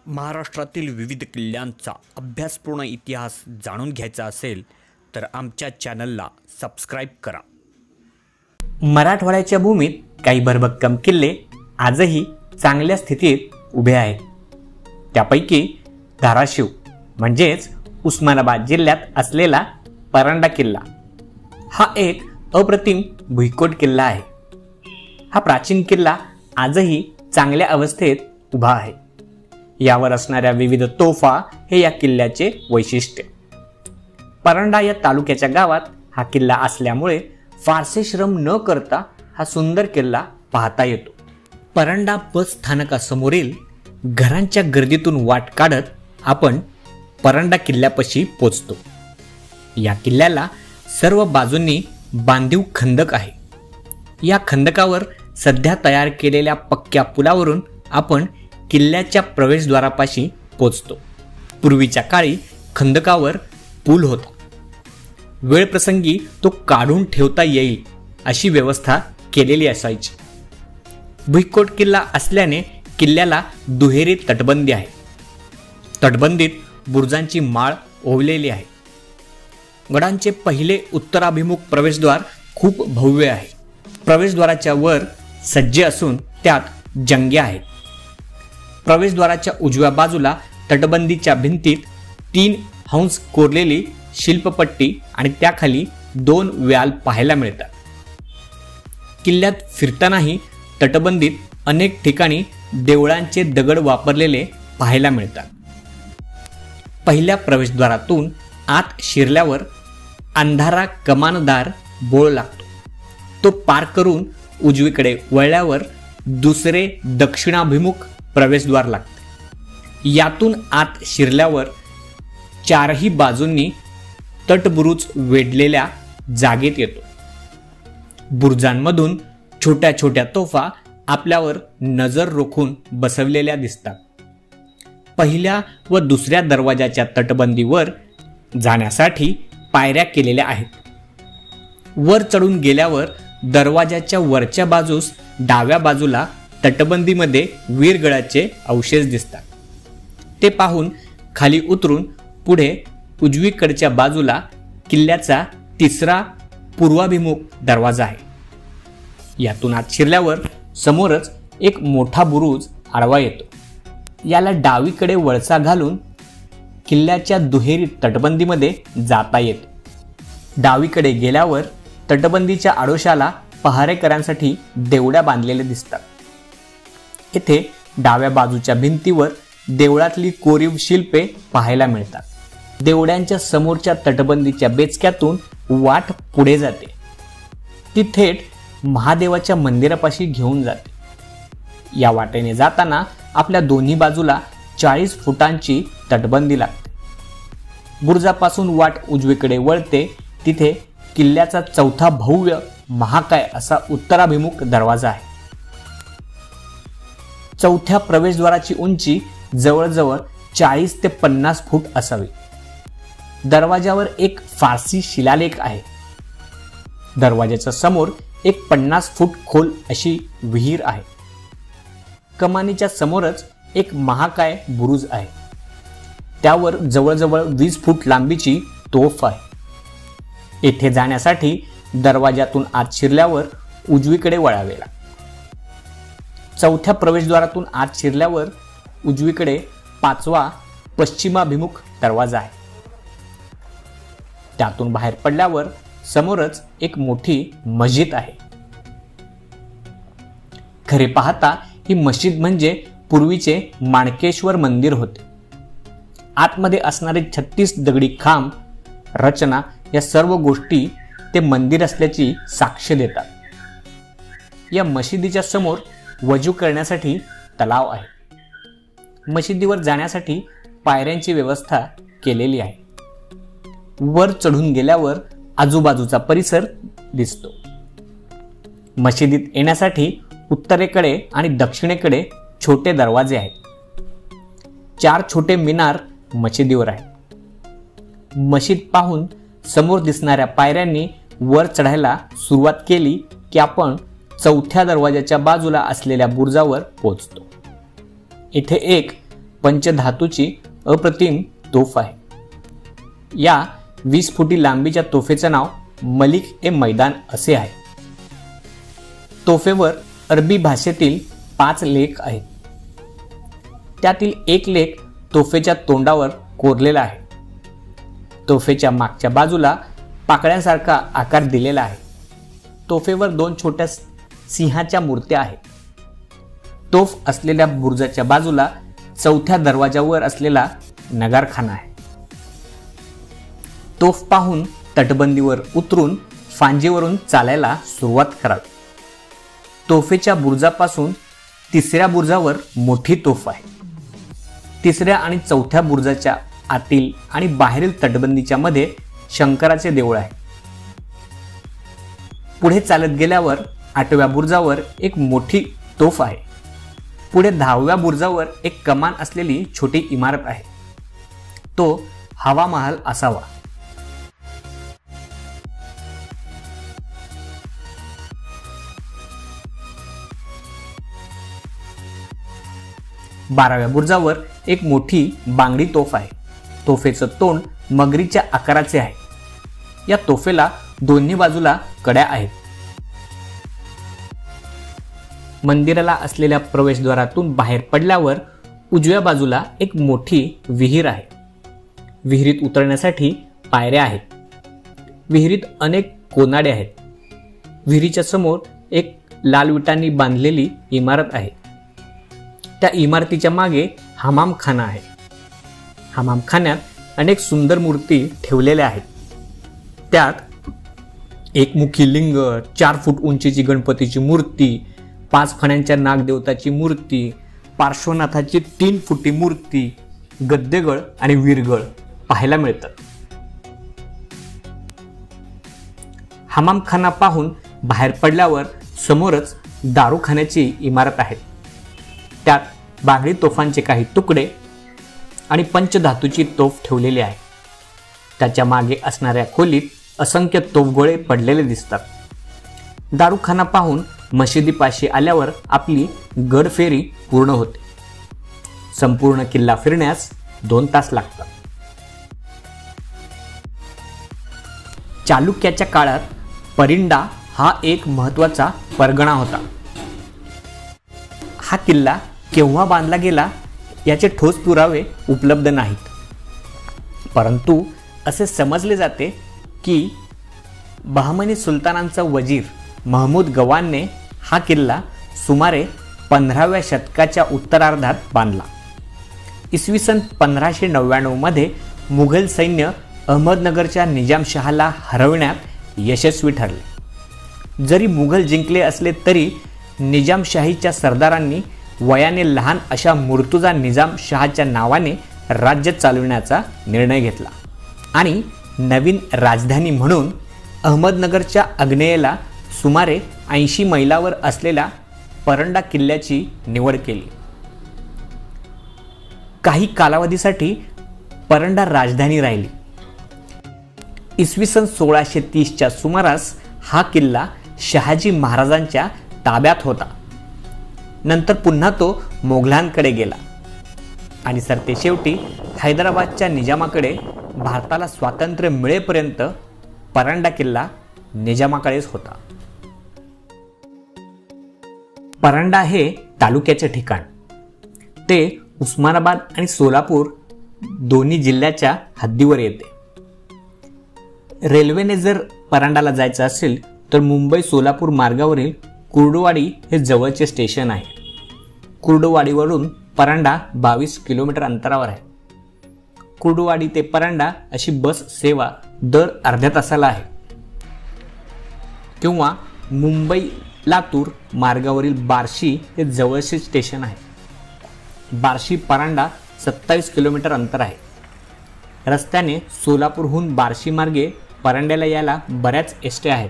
महाराष्ट्रातील विविध किल्ल्यांचा अभ्यासपूर्ण इतिहास जाणून घ्यायचा असेल तर आमच्या चॅनलला सबस्क्राईब करा. मराठवाड्याच्या भूमीत काही भरभक्कम किल्ले आजही चांगल्या स्थितीत उभे आहेत. त्यापैकी धाराशिव म्हणजेच उस्मानाबाद जिल्ह्यात असलेला परंडा किल्ला हा एक अप्रतिम भुईकोट किल्ला आहे. हा प्राचीन किल्ला आजही चांगल्या अवस्थेत उभा आहे. यावर असणाऱ्या विविध तोफा हे या किल्ल्याचे वैशिष्ट्य. परंडा या तालुक्याच्या गावात हा किल्ला असल्यामुळे फारसे श्रम न करता हा सुंदर किल्ला पाहता येतो. परंडा बस स्थानकासमोरील घरांच्या गर्दीतून वाट काढत आपण परंडा किल्ल्यापाशी पोचतो. या किल्ल्याला सर्व बाजूंनी बांधीव खंदक आहे. या खंदकावर सध्या तयार केलेल्या पक्क्या पुलावरून आपण किल्ल्याच्या प्रवेशद्वारापाशी पोचतो. पूर्वीच्या काळी खंदकावर पूल होता. वेळप्रसंगी तो काढून ठेवता येईल अशी व्यवस्था केलेली असायची. भुईकोट किल्ला असल्याने किल्ल्याला दुहेरी तटबंदी आहे. तटबंदीत बुरुजांची माळ ओवलेली आहे. गडांचे पहिले उत्तराभिमुख प्रवेशद्वार खूप भव्य आहे. प्रवेशद्वाराच्या वर सज्जे असून त्यात जंग्या आहेत. प्रवेशद्वाराच्या उजव्या बाजूला तटबंदीच्या भिंतीत 3 हंस कोरलेली शिल्पपट्टी आणि त्याखाली 2 व्याल पाहायला मिळतात. किल्ल्यात फिरतानाही तटबंदीत अनेक ठिकाणी देवळांचे दगड वापरलेले पाहायला मिळतात. पहिल्या प्रवेशद्वारातून आत शिरल्यावर अंधारा कमानदार बोळ लागतो. तो पार करून उजवीकडे वळल्यावर दुसरे दक्षिणाभिमुख प्रवेशद्वार लागते. यातून आत शिरल्यावर चारही बाजूंनी तटबुरुज वेढलेल्या जागेत येतो. बुरुजांमधून छोट्या छोट्या तोफा आपल्यावर नजर रोखून बसवलेल्या दिसतात. पहिल्या व दुसऱ्या दरवाजाच्या तटबंदीवर जाण्यासाठी पायऱ्या केलेल्या आहेत. वर चढून गेल्यावर दरवाजाच्या वरच्या बाजूस डाव्या बाजूला तटबंदीमध्ये वीरगळाचे अवशेष दिसतात. ते पाहून खाली उतरून पुढे उजवीकडच्या बाजूला किल्ल्याचा तिसरा पूर्वाभिमुख दरवाजा आहे. यातून आत शिरल्यावर समोरच एक मोठा बुरुज आडवा येतो. याला डावीकडे वळसा घालून किल्ल्याच्या दुहेरी तटबंदीमध्ये जाता येते. डावीकडे गेल्यावर तटबंदीच्या आडोशाला पहारेकऱ्यांसाठी देवड्या बांधलेल्या दिसतात. येथे डाव्या बाजूच्या भिंतीवर देवळातली कोरीव शिल्पे पाहायला मिळतात. देवड्यांच्या समोरच्या तटबंदीच्या बेचक्यातून वाट पुढे जाते. ती थेट महादेवाच्या मंदिरापाशी घेऊन जाते. या वाटेने जाताना आपल्या दोन्ही बाजूला 40 फुटांची तटबंदी लागते. बुरुजापासून वाट उजवीकडे वळते. तिथे किल्ल्याचा चौथा भव्य महाकाय असा उत्तराभिमुख दरवाजा आहे. चौथ्या प्रवेशद्वाराची उंची जवळजवळ 40 ते 50 फूट असावी. दरवाजावर एक फारसी शिलालेख आहे. दरवाजाच्या समोर एक 50 फूट खोल अशी विहीर आहे. कमानीच्या समोरच एक महाकाय बुरुज आहे. त्यावर जवळजवळ 20 फूट लांबीची तोफ आहे. येथे जाण्यासाठी दरवाजातून आत शिरल्यावर उजवीकडे वळावे लागते. चौथ्या प्रवेशद्वारातून आत शिरल्यावर उजवीकडे 5वा पश्चिमाभिमुख दरवाजा आहे. त्यातून बाहेर पडल्यावर समोरच एक मोठी मस्जिद आहे. खरे पाहता ही मस्जिद म्हणजे पूर्वीचे माणकेश्वर मंदिर होते. आतमध्ये असणारे 36 दगडी खांब रचना या सर्व गोष्टी ते मंदिर असल्याची साक्ष देतात. या मशिदीच्या समोर वजू करण्यासाठी तलाव आहे. मशिदीवर जाण्यासाठी पायऱ्यांची व्यवस्था केलेली आहे. वर चढून गेल्यावर आजूबाजूचा परिसर दिसतो. मशिदीत येण्यासाठी उत्तरेकडे आणि दक्षिणेकडे छोटे दरवाजे आहेत. 4 छोटे मिनार मशिदीवर आहेत. मशीद पाहून समोर दिसणाऱ्या पायऱ्यांनी वर चढायला सुरुवात केली की आपण चौथ्या दरवाजाच्या बाजूला असलेल्या बुरुजावर पोहोचतो. इथे एक पंचधातूची अप्रतिम तोफ आहे. या 20 फुटी लांबीच्या तोफेचं नाव मलिक ए मैदान असे आहे. तोफेवर अरबी भाषेतील 5 लेख आहेत. त्यातील एक लेख तोफेच्या तोंडावर कोरलेला आहे. तोफेच्या मागच्या बाजूला पाकळ्यांसारखा आकार दिलेला आहे. तोफेवर 2 छोट्या सिंहाच्या मूर्त्या आहेत. तोफ असलेल्या बुरुजाच्या बाजूला चौथ्या दरवाजावर असलेला नगारखाना आहे. तोफ पाहून तटबंदीवर उतरून फांजीवरून चालायला सुरुवात करावी. तोफेच्या बुरुजापासून 3ऱ्या बुरुजावर मोठी तोफ आहे. 3ऱ्या आणि 4थ्या बुरुजाच्या आतील आणि बाहेरील तटबंदीच्या मध्ये शंकराचे देऊळ आहे. पुढे चालत गेल्यावर 8व्या बुरुजावर एक मोठी तोफ आहे. पुढे 10व्या बुरुजावर एक कमान असलेली छोटी इमारत आहे. तो हवा महाल असावा. 12व्या बुरुजावर एक मोठी बांगडी तोफ आहे. तोफेचं तोंड मगरीच्या आकाराचे आहे. या तोफेला दोन्ही बाजूला कड्या आहेत. मंदिराला असलेल्या प्रवेशद्वारातून बाहेर पडल्यावर उजव्या बाजूला एक मोठी विहीर आहे. विहिरीत उतरण्यासाठी पायऱ्या आहेत. विहिरीत अनेक कोनाडे आहेत. विहिरीच्या समोर एक लाल विटांनी बांधलेली इमारत आहे. त्या इमारतीच्या मागे हमामखाना आहे. हमामखान्यात अनेक सुंदर मूर्ती ठेवलेल्या आहेत. त्यात एकमुखी लिंग, 4 फूट उंचीची गणपतीची मूर्ती, 5 फण्यांच्या नागदेवताची मूर्ती, पार्श्वनाथाची 3 फुटी मूर्ती, गद्देगळ आणि वीरगळ पाहायला मिळतात. हमामखाना पाहून बाहेर पडल्यावर समोरच दारूखान्याची इमारत आहे. त्यात बांगडी तोफांचे काही तुकडे आणि पंचधातूची तोफ ठेवलेली आहे. त्याच्या मागे असणाऱ्या खोलीत असंख्य तोफगोळे पडलेले दिसतात. दारूखाना पाहून मशिदीपाशी आल्यावर आपली गडफेरी पूर्ण होते. संपूर्ण किल्ला फिरण्यास 2 तास लागतात. चालुक्याच्या काळात परिंडा हा एक महत्त्वाचा परगणा होता. हा किल्ला केव्हा बांधला गेला याचे ठोस पुरावे उपलब्ध नाहीत. परंतु असे समजले जाते की बहमनी सुलतानांचा वजीर महमूद गवानने हा किल्ला सुमारे 15व्या शतकाच्या उत्तरार्धात बांधला. इसवी सन 1599 मध्ये मुघल सैन्य अहमदनगरच्या निजामशहाला हरवण्यात यशस्वी ठरले. जरी मुघल जिंकले असले तरी निजामशाहीच्या सरदारांनी वयाने लहान अशा मुर्तुजा निजामशहाच्या नावाने राज्य चालविण्याचा निर्णय घेतला आणि नवीन राजधानी म्हणून अहमदनगरच्या आग्नेयेला सुमारे 80 मैलावर असलेल्या परंडा किल्ल्याची निवड केली. काही कालावधीसाठी परंडा राजधानी राहिली. इसवी सन 1630च्या सुमारास हा किल्ला शहाजी महाराजांच्या ताब्यात होता. नंतर पुन्हा तो मोगलांकडे गेला आणि सरतेशेवटी हैदराबादच्या निजामाकडे भारताला स्वातंत्र्य मिळेपर्यंत परंडा किल्ला निजामाकडेच होता. परंडा हे तालुक्याचे ठिकाण. ते उस्मानाबाद आणि सोलापूर दोन्ही जिल्ह्याच्या हद्दीवर येते. रेल्वेने जर परांडाला जायचं असेल तर मुंबई सोलापूर मार्गावरील कुर्डुवाडी हे जवळचे स्टेशन आहे. कुर्डुवाडीवरून परांडा 22 किलोमीटर अंतरावर आहे. कुर्डुवाडी ते परांडा अशी बस सेवा दर अर्ध्या तासाला आहे. किंवा मुंबई लातूर मार्गावरील बार्शी हे जवळचे स्टेशन आहे. बार्शी परांडा 27 किलोमीटर अंतर आहे. रस्त्याने सोलापूरहून बार्शी मार्गे परांड्याला यायला बऱ्याच एसट्या आहेत.